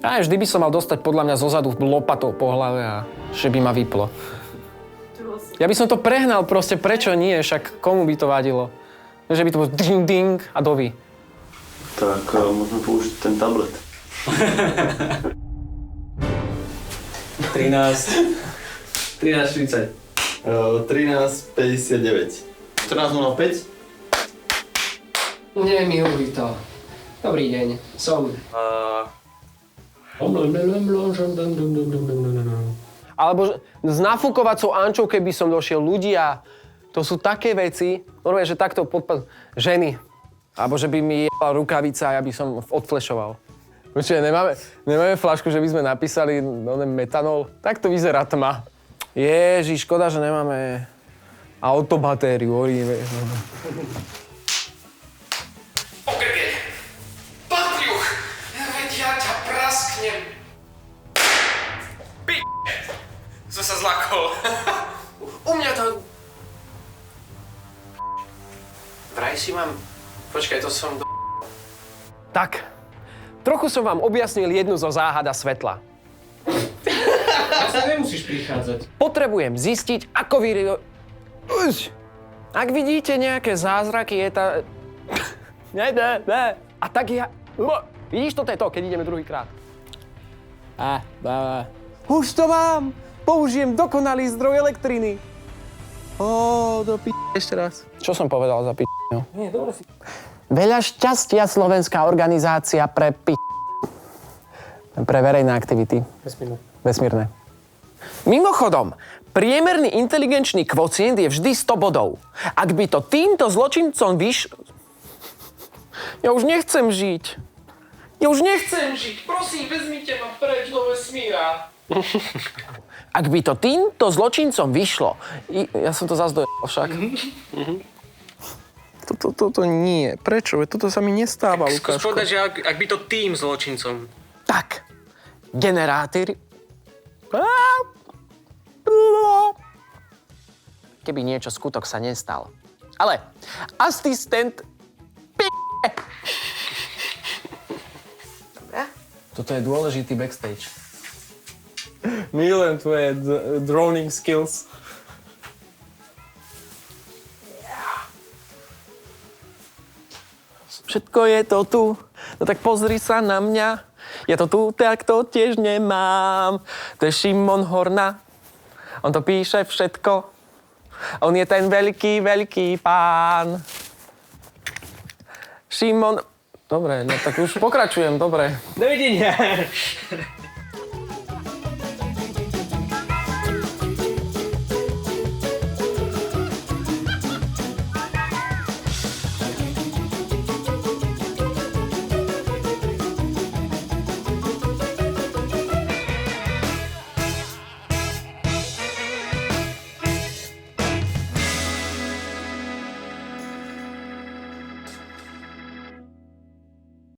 A vždy by som mal dostať podľa mňa zozadu lopatou po hlave a že by ma vyplo. Ja by som to prehnal proste, prečo nie, však komu by to vadilo? Že by to bolo ding ding a dovi. Tak môžeme použiť ten tablet. 13:30. 13:59. 14:05. Nemiluj to. Dobrý deň, som... Alebo s nafúkovacou Ančou, keby som došiel, ľudia, to sú také veci, normálne, že takto ženy, alebo že by mi jebala rukavica a ja by som odflešoval. Počkaj, nemáme flašku, že by sme napísali metanol? Tak to vyzerá tma. Ježiš, škoda, že nemáme autobatériu. Okrke! Patriuch! Veď ja ťa prasknem! Som sa zlakol. U mňa to... Vraj si mám... Počkaj, to som... Tak, trochu som vám objasnil jednu zo záhada svetla. Asi nemusíš prichádzať. Potrebujem zistiť, ako Ak vidíte nejaké zázraky, je tá... Ne. A tak ja... Vidíš, toto je to, keď ideme druhýkrát. Už to mám! Použijem dokonalý zdroj elektriny. Ešte raz. Čo som povedal za Nie, dobre si. Veľa šťastia, Slovenská organizácia pre verejné aktivity. Vesmírne. Mimochodom, priemerný inteligenčný kvocient je vždy 100 bodov. Ak by to týmto zločincom Ja už nechcem žiť. Prosím, vezmite ma preč do vesmíra. Ak by to týmto zločincom vyšlo... Ja som to zase dojel však. Toto nie. Prečo? Toto sa mi nestáva, Skús Lukáško. povedať, že ak by to tým zločincom. Tak. Generátor... Keby niečo skutok sa nestal. Ale asistent... Toto je dôležitý backstage. Milujem tvoje droning skills. Všetko je to tu, no tak pozri sa na mňa. Ja to tu takto tiež nemám. To je Šimon Horna. On to píše všetko. On je ten veľký, veľký pán. Šimon... Dobre, no tak už pokračujem, dobre. Dovidenia.